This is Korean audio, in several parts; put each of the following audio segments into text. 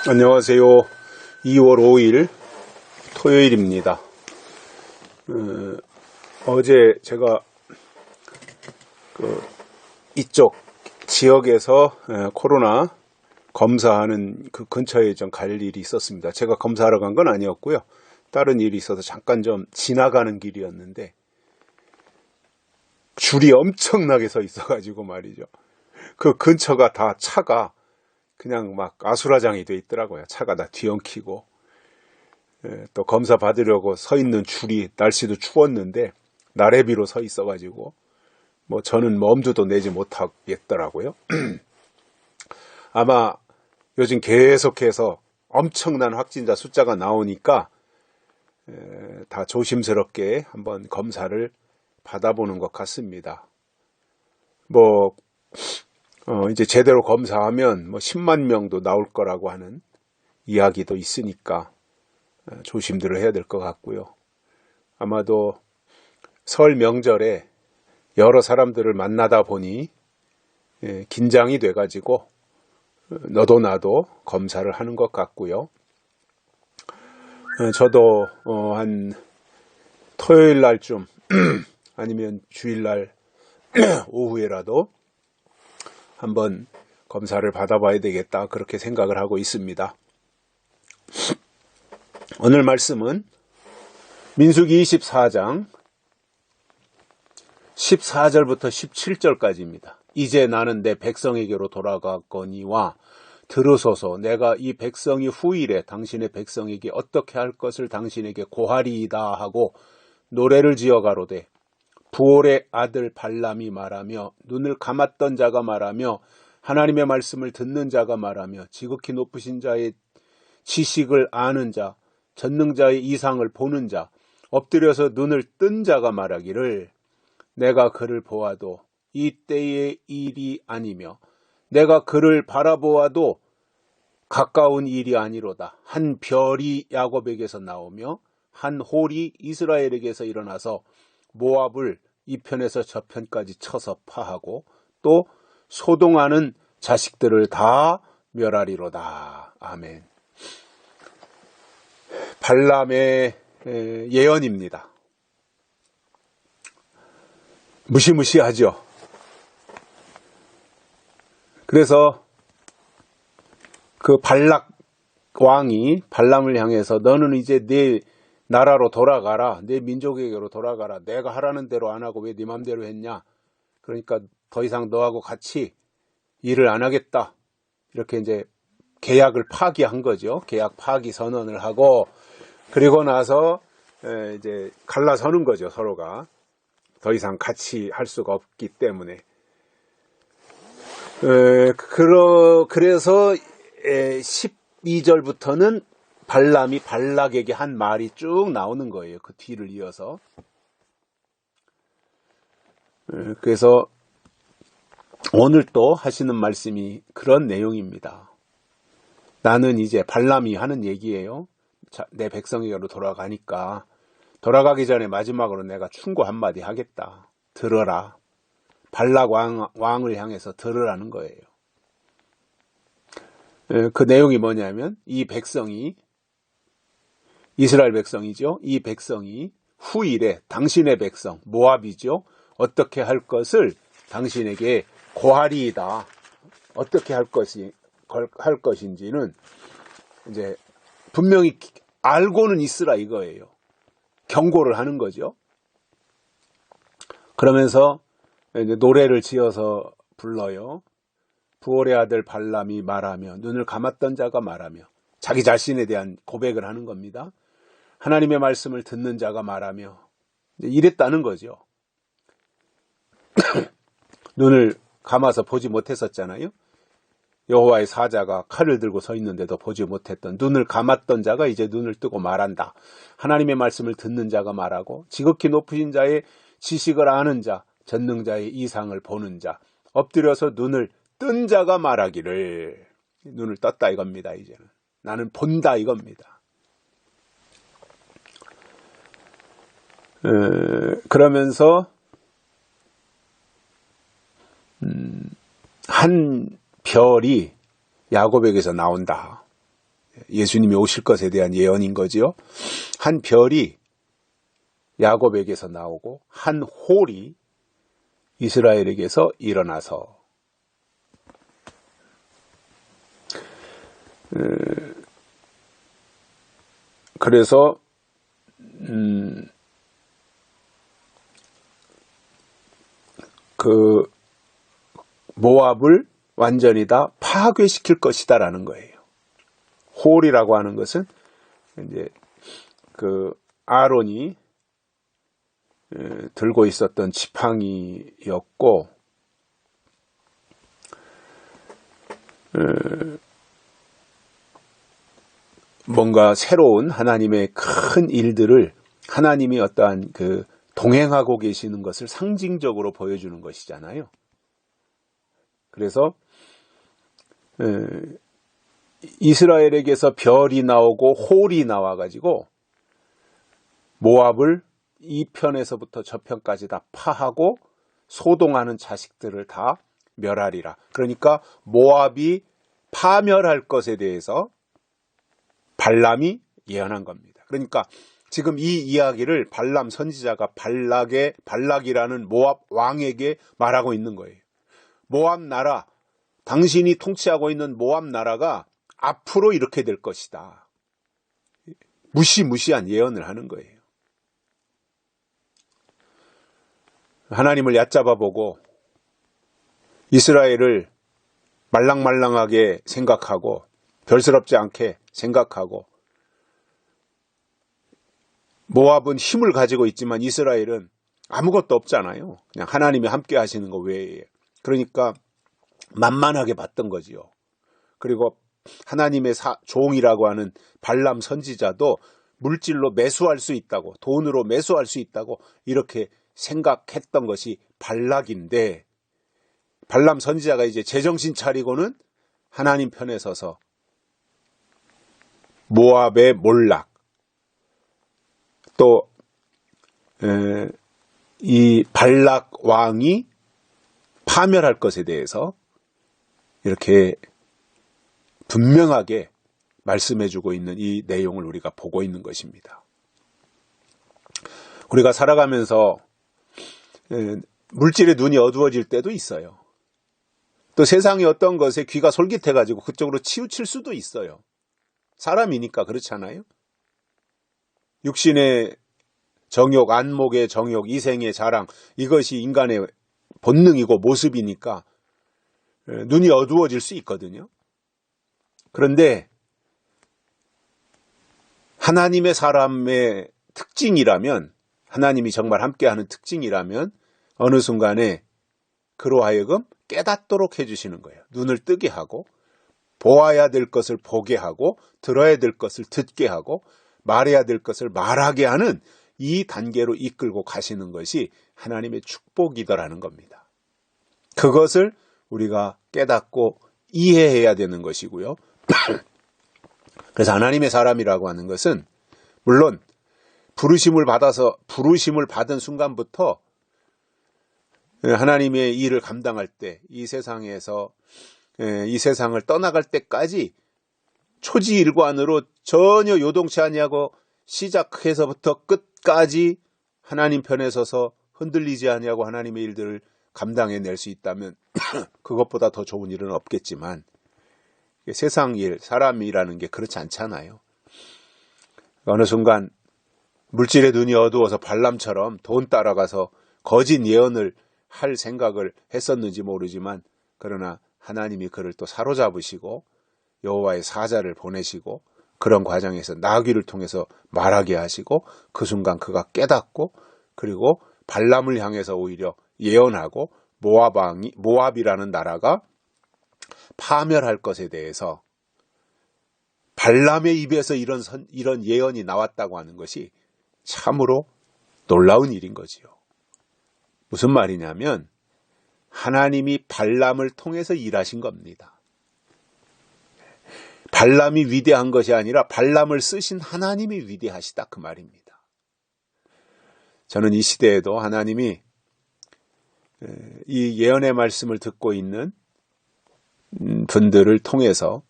안녕하세요. 2월 5일 토요일입니다. 어제 제가 이쪽 지역에서 코로나 검사하는 그 근처에 좀 갈 일이 있었습니다. 제가 검사하러 간 건 아니었고요. 다른 일이 있어서 잠깐 좀 지나가는 길이었는데 줄이 엄청나게 서 있어가지고 말이죠. 그 근처가 다 차가 그냥 막 아수라장이 돼 있더라고요. 차가 다 뒤엉키고. 또 검사 받으려고 서 있는 줄이 날씨도 추웠는데 나래비로 서 있어가지고 뭐 저는 엄두도 내지 못하겠더라고요. 아마 요즘 계속해서 엄청난 확진자 숫자가 나오니까 다 조심스럽게 한번 검사를 받아보는 것 같습니다. 이제 제대로 검사하면 10만 명도 나올 거라고 하는 이야기도 있으니까 조심들을 해야 될 것 같고요. 아마도 설 명절에 여러 사람들을 만나다 보니 긴장이 돼가지고 너도 나도 검사를 하는 것 같고요. 저도 한 토요일 날쯤 아니면 주일날 오후에라도 한번 검사를 받아봐야 되겠다 그렇게 생각을 하고 있습니다. 오늘 말씀은 민수기 24장 14절부터 17절까지입니다. 이제 나는 내 백성에게로 돌아가거니와 들으소서. 내가 이 백성이 후일에 당신의 백성에게 어떻게 할 것을 당신에게 고하리이다 하고 노래를 지어 가로되 부올의 아들 발람이 말하며 눈을 감았던 자가 말하며 하나님의 말씀을 듣는 자가 말하며 지극히 높으신 자의 지식을 아는 자 전능자의 이상을 보는 자 엎드려서 눈을 뜬 자가 말하기를 내가 그를 보아도 이 때의 일이 아니며 내가 그를 바라보아도 가까운 일이 아니로다. 한 별이 야곱에게서 나오며 한 홀이 이스라엘에게서 일어나서 모압을 이 편에서 저 편까지 쳐서 파하고 또 소동하는 자식들을 다 멸하리로다. 아멘. 발람의 예언입니다. 무시무시하죠. 그래서 그 발락 왕이 발람을 향해서 너는 이제 네 나라로 돌아가라. 내 민족에게로 돌아가라. 내가 하라는 대로 안 하고 왜 네 맘대로 했냐. 그러니까 더 이상 너하고 같이 일을 안 하겠다. 이렇게 이제 계약을 파기한 거죠. 계약 파기 선언을 하고 그리고 나서 이제 갈라서는 거죠. 서로가. 더 이상 같이 할 수가 없기 때문에. 그래서 12절부터는 발람이 발락에게 한 말이 쭉 나오는 거예요. 그 뒤를 이어서. 그래서 오늘 또 하시는 말씀이 그런 내용입니다. 나는 이제 발람이 하는 얘기예요. 자, 내 백성에게로 돌아가니까 돌아가기 전에 마지막으로 내가 충고 한마디 하겠다. 들어라. 발락 왕을 향해서 들으라는 거예요. 그 내용이 뭐냐면 이 백성이 이스라엘 백성이죠. 이 백성이 후일에 당신의 백성 모압이죠. 어떻게 할 것을 당신에게 고하리이다. 어떻게 할 것인지는 이제 분명히 알고는 있으라 이거예요. 경고를 하는 거죠. 그러면서 이제 노래를 지어서 불러요. 부올의 아들 발람이 말하며 눈을 감았던 자가 말하며 자기 자신에 대한 고백을 하는 겁니다. 하나님의 말씀을 듣는 자가 말하며 이랬다는 거죠. 눈을 감아서 보지 못했었잖아요. 여호와의 사자가 칼을 들고 서 있는데도 보지 못했던 눈을 감았던 자가 이제 눈을 뜨고 말한다. 하나님의 말씀을 듣는 자가 말하고 지극히 높으신 자의 지식을 아는 자 전능자의 이상을 보는 자 엎드려서 눈을 뜬 자가 말하기를 눈을 떴다 이겁니다. 이제는 나는 본다 이겁니다. 그러면서 한 별이 야곱에게서 나온다. 예수님이 오실 것에 대한 예언인 거지요. 한 별이 야곱에게서 나오고 한 홀이 이스라엘에게서 일어나서 그래서 그 모압을 완전히 다 파괴시킬 것이다라는 거예요. 홀이라고 하는 것은 이제 그 아론이 들고 있었던 지팡이였고, 뭔가 새로운 하나님의 큰 일들을 하나님이 어떠한 그 동행하고 계시는 것을 상징적으로 보여주는 것이잖아요. 그래서 이스라엘에게서 별이 나오고 홀이 나와가지고 모압을 이 편에서부터 저 편까지 다 파하고 소동하는 자식들을 다 멸하리라. 그러니까 모압이 파멸할 것에 대해서 발람이 예언한 겁니다. 그러니까 지금 이 이야기를 발람 선지자가 발락이라는 모압 왕에게 말하고 있는 거예요. 모압 나라, 당신이 통치하고 있는 모압 나라가 앞으로 이렇게 될 것이다. 무시무시한 예언을 하는 거예요. 하나님을 얕잡아 보고 이스라엘을 말랑말랑하게 생각하고 별스럽지 않게 생각하고, 모압은 힘을 가지고 있지만 이스라엘은 아무것도 없잖아요. 그냥 하나님이 함께 하시는 거 외에. 그러니까 만만하게 봤던 거지요. 그리고 하나님의 종이라고 하는 발람 선지자도 물질로 매수할 수 있다고, 돈으로 매수할 수 있다고 이렇게 생각했던 것이 발락인데, 발람 선지자가 이제 제정신 차리고는 하나님 편에 서서 모압의 몰락, 또 이 발락 왕이 파멸할 것에 대해서 이렇게 분명하게 말씀해주고 있는 이 내용을 우리가 보고 있는 것입니다. 우리가 살아가면서 물질의 눈이 어두워질 때도 있어요. 또 세상의 어떤 것에 귀가 솔깃해가지고 그쪽으로 치우칠 수도 있어요. 사람이니까 그렇잖아요. 육신의 정욕, 안목의 정욕, 이생의 자랑, 이것이 인간의 본능이고 모습이니까 눈이 어두워질 수 있거든요. 그런데 하나님의 사람의 특징이라면, 하나님이 정말 함께하는 특징이라면 어느 순간에 그로 하여금 깨닫도록 해주시는 거예요. 눈을 뜨게 하고, 보아야 될 것을 보게 하고, 들어야 될 것을 듣게 하고, 말해야 될 것을 말하게 하는 이 단계로 이끌고 가시는 것이 하나님의 축복이더라는 겁니다. 그것을 우리가 깨닫고 이해해야 되는 것이고요. 그래서 하나님의 사람이라고 하는 것은 물론 부르심을 받은 순간부터 하나님의 일을 감당할 때, 이 세상에서 이 세상을 떠나갈 때까지 초지일관으로 전혀 요동치 아니하고 시작해서부터 끝까지 하나님 편에 서서 흔들리지 아니하고 하나님의 일들을 감당해낼 수 있다면 그것보다 더 좋은 일은 없겠지만, 세상 일, 사람이라는 게 그렇지 않잖아요. 어느 순간 물질의 눈이 어두워서 발람처럼 돈 따라가서 거짓 예언을 할 생각을 했었는지 모르지만, 그러나 하나님이 그를 또 사로잡으시고 여호와의 사자를 보내시고 그런 과정에서 나귀를 통해서 말하게 하시고, 그 순간 그가 깨닫고, 그리고 발람을 향해서 오히려 예언하고 모압이라는 나라가 파멸할 것에 대해서 발람의 입에서 이런 예언이 나왔다고 하는 것이 참으로 놀라운 일인 거지요. 무슨 말이냐면 하나님이 발람을 통해서 일하신 겁니다. 발람이 위대한 것이 아니라 발람을 쓰신 하나님이 위대하시다, 그 말입니다. 저는 이 시대에도 하나님이 이 예언의 말씀을 듣고 있는 분들을 통해서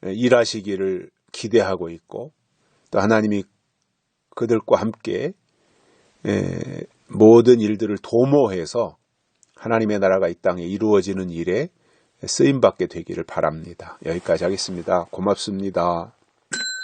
일하시기를 기대하고 있고 또 하나님이 그들과 함께 모든 일들을 도모해서 하나님의 나라가 이 땅에 이루어지는 일에 쓰임받게 되기를 바랍니다. 여기까지 하겠습니다. 고맙습니다.